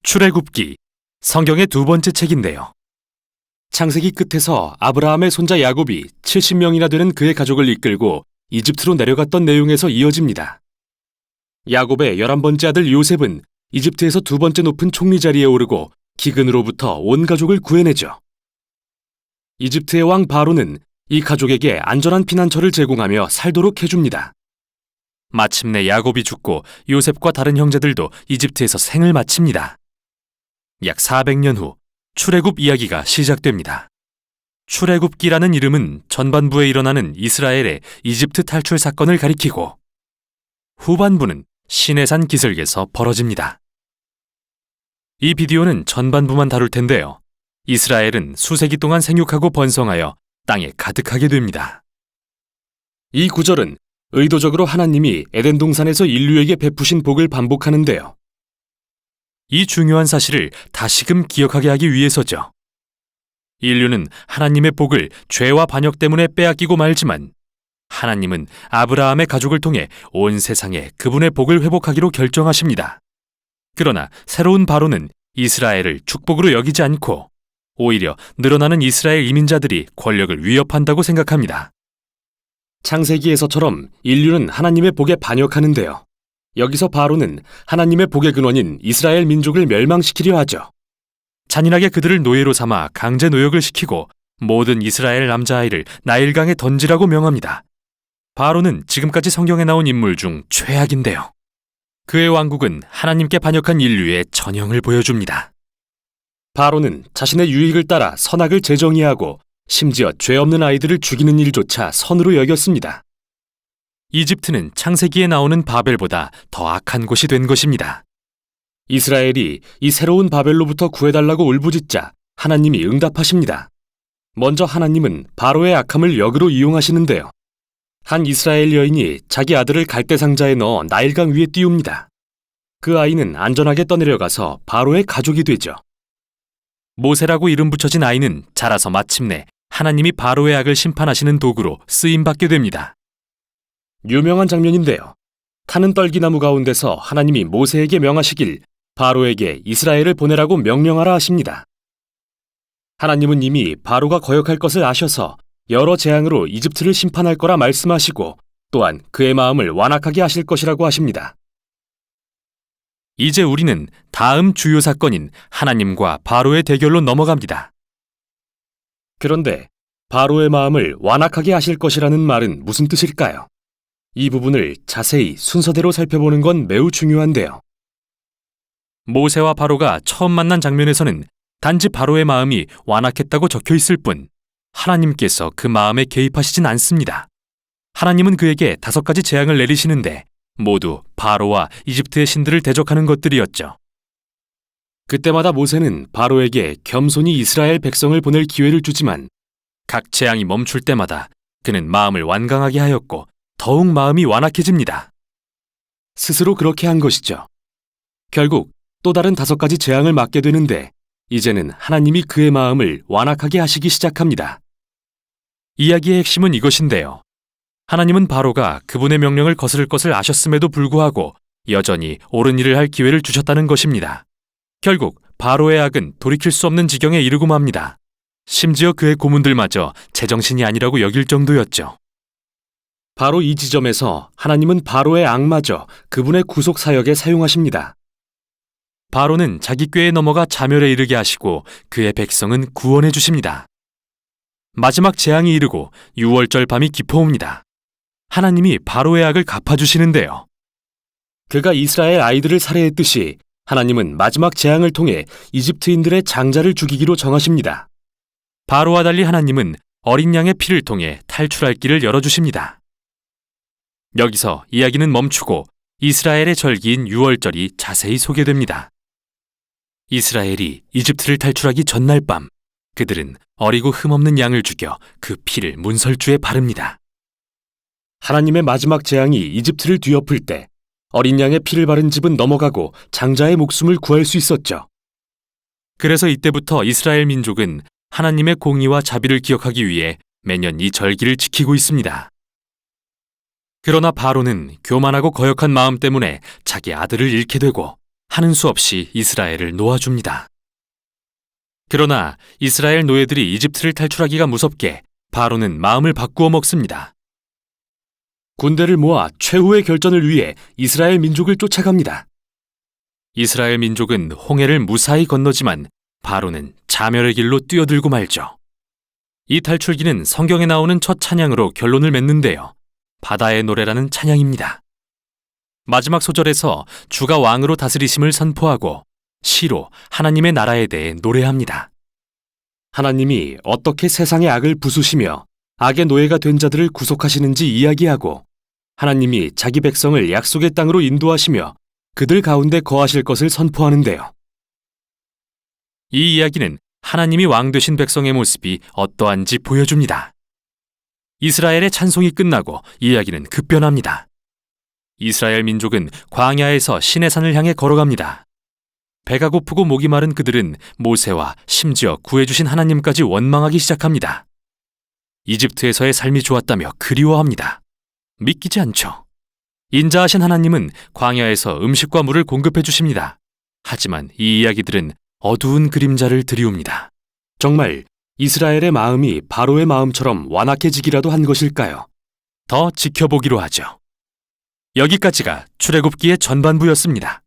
출애굽기, 성경의 두 번째 책인데요. 창세기 끝에서 아브라함의 손자 야곱이 70명이나 되는 그의 가족을 이끌고 이집트로 내려갔던 내용에서 이어집니다. 야곱의 11번째 아들 요셉은 이집트에서 두 번째 높은 총리 자리에 오르고 기근으로부터 온 가족을 구해내죠. 이집트의 왕 바로는 이 가족에게 안전한 피난처를 제공하며 살도록 해줍니다. 마침내 야곱이 죽고 요셉과 다른 형제들도 이집트에서 생을 마칩니다. 약 400년 후 출애굽 이야기가 시작됩니다. 출애굽기라는 이름은 전반부에 일어나는 이스라엘의 이집트 탈출 사건을 가리키고 후반부는 시내산 기슭에서 벌어집니다. 이 비디오는 전반부만 다룰 텐데요. 이스라엘은 수세기 동안 생육하고 번성하여 땅에 가득하게 됩니다. 이 구절은 의도적으로 하나님이 에덴 동산에서 인류에게 베푸신 복을 반복하는데요. 이 중요한 사실을 다시금 기억하게 하기 위해서죠. 인류는 하나님의 복을 죄와 반역 때문에 빼앗기고 말지만 하나님은 아브라함의 가족을 통해 온 세상에 그분의 복을 회복하기로 결정하십니다. 그러나 새로운 바로는 이스라엘을 축복으로 여기지 않고 오히려 늘어나는 이스라엘 이민자들이 권력을 위협한다고 생각합니다. 창세기에서처럼 인류는 하나님의 복에 반역하는데요. 여기서 바로는 하나님의 복의 근원인 이스라엘 민족을 멸망시키려 하죠. 잔인하게 그들을 노예로 삼아 강제 노역을 시키고 모든 이스라엘 남자아이를 나일강에 던지라고 명합니다. 바로는 지금까지 성경에 나온 인물 중 최악인데요. 그의 왕국은 하나님께 반역한 인류의 전형을 보여줍니다. 바로는 자신의 유익을 따라 선악을 재정의하고 심지어 죄 없는 아이들을 죽이는 일조차 선으로 여겼습니다. 이집트는 창세기에 나오는 바벨보다 더 악한 곳이 된 것입니다. 이스라엘이 이 새로운 바벨로부터 구해달라고 울부짖자 하나님이 응답하십니다. 먼저 하나님은 바로의 악함을 역으로 이용하시는데요. 한 이스라엘 여인이 자기 아들을 갈대상자에 넣어 나일강 위에 띄웁니다. 그 아이는 안전하게 떠내려가서 바로의 가족이 되죠. 모세라고 이름 붙여진 아이는 자라서 마침내 하나님이 바로의 악을 심판하시는 도구로 쓰임받게 됩니다. 유명한 장면인데요. 타는 떨기나무 가운데서 하나님이 모세에게 명하시길 바로에게 이스라엘을 보내라고 명령하라 하십니다. 하나님은 이미 바로가 거역할 것을 아셔서 여러 재앙으로 이집트를 심판할 거라 말씀하시고 또한 그의 마음을 완악하게 하실 것이라고 하십니다. 이제 우리는 다음 주요 사건인 하나님과 바로의 대결로 넘어갑니다. 그런데 바로의 마음을 완악하게 하실 것이라는 말은 무슨 뜻일까요? 이 부분을 자세히 순서대로 살펴보는 건 매우 중요한데요. 모세와 바로가 처음 만난 장면에서는 단지 바로의 마음이 완악했다고 적혀 있을 뿐 하나님께서 그 마음에 개입하시진 않습니다. 하나님은 그에게 5가지 재앙을 내리시는데 모두 바로와 이집트의 신들을 대적하는 것들이었죠. 그때마다 모세는 바로에게 겸손히 이스라엘 백성을 보낼 기회를 주지만 각 재앙이 멈출 때마다 그는 마음을 완강하게 하였고 더욱 마음이 완악해집니다. 스스로 그렇게 한 것이죠. 결국 또 다른 5가지 재앙을 맞게 되는데 이제는 하나님이 그의 마음을 완악하게 하시기 시작합니다. 이야기의 핵심은 이것인데요. 하나님은 바로가 그분의 명령을 거스를 것을 아셨음에도 불구하고 여전히 옳은 일을 할 기회를 주셨다는 것입니다. 결국 바로의 악은 돌이킬 수 없는 지경에 이르고 맙니다. 심지어 그의 고문들마저 제정신이 아니라고 여길 정도였죠. 바로 이 지점에서 하나님은 바로의 악마저 그분의 구속 사역에 사용하십니다. 바로는 자기 꾀에 넘어가 자멸에 이르게 하시고 그의 백성은 구원해 주십니다. 마지막 재앙이 이르고 6월절 밤이 깊어옵니다. 하나님이 바로의 악을 갚아주시는데요. 그가 이스라엘 아이들을 살해했듯이 하나님은 마지막 재앙을 통해 이집트인들의 장자를 죽이기로 정하십니다. 바로와 달리 하나님은 어린 양의 피를 통해 탈출할 길을 열어주십니다. 여기서 이야기는 멈추고 이스라엘의 절기인 6월절이 자세히 소개됩니다. 이스라엘이 이집트를 탈출하기 전날 밤 그들은 어리고 흠없는 양을 죽여 그 피를 문설주에 바릅니다. 하나님의 마지막 재앙이 이집트를 뒤엎을 때 어린 양의 피를 바른 집은 넘어가고 장자의 목숨을 구할 수 있었죠. 그래서 이때부터 이스라엘 민족은 하나님의 공의와 자비를 기억하기 위해 매년 이 절기를 지키고 있습니다. 그러나 바로는 교만하고 거역한 마음 때문에 자기 아들을 잃게 되고 하는 수 없이 이스라엘을 놓아줍니다. 그러나 이스라엘 노예들이 이집트를 탈출하기가 무섭게 바로는 마음을 바꾸어 먹습니다. 군대를 모아 최후의 결전을 위해 이스라엘 민족을 쫓아갑니다. 이스라엘 민족은 홍해를 무사히 건너지만 바로는 자멸의 길로 뛰어들고 말죠. 이 탈출기는 성경에 나오는 첫 찬양으로 결론을 맺는데요. 바다의 노래라는 찬양입니다. 마지막 소절에서 주가 왕으로 다스리심을 선포하고 시로 하나님의 나라에 대해 노래합니다. 하나님이 어떻게 세상의 악을 부수시며 악의 노예가 된 자들을 구속하시는지 이야기하고 하나님이 자기 백성을 약속의 땅으로 인도하시며 그들 가운데 거하실 것을 선포하는데요. 이 이야기는 하나님이 왕 되신 백성의 모습이 어떠한지 보여줍니다. 이스라엘의 찬송이 끝나고 이야기는 급변합니다. 이스라엘 민족은 광야에서 시내산을 향해 걸어갑니다. 배가 고프고 목이 마른 그들은 모세와 심지어 구해주신 하나님까지 원망하기 시작합니다. 이집트에서의 삶이 좋았다며 그리워합니다. 믿기지 않죠. 인자하신 하나님은 광야에서 음식과 물을 공급해 주십니다. 하지만 이 이야기들은 어두운 그림자를 드리웁니다. 정말 이스라엘의 마음이 바로의 마음처럼 완악해지기라도 한 것일까요? 더 지켜보기로 하죠. 여기까지가 출애굽기의 전반부였습니다.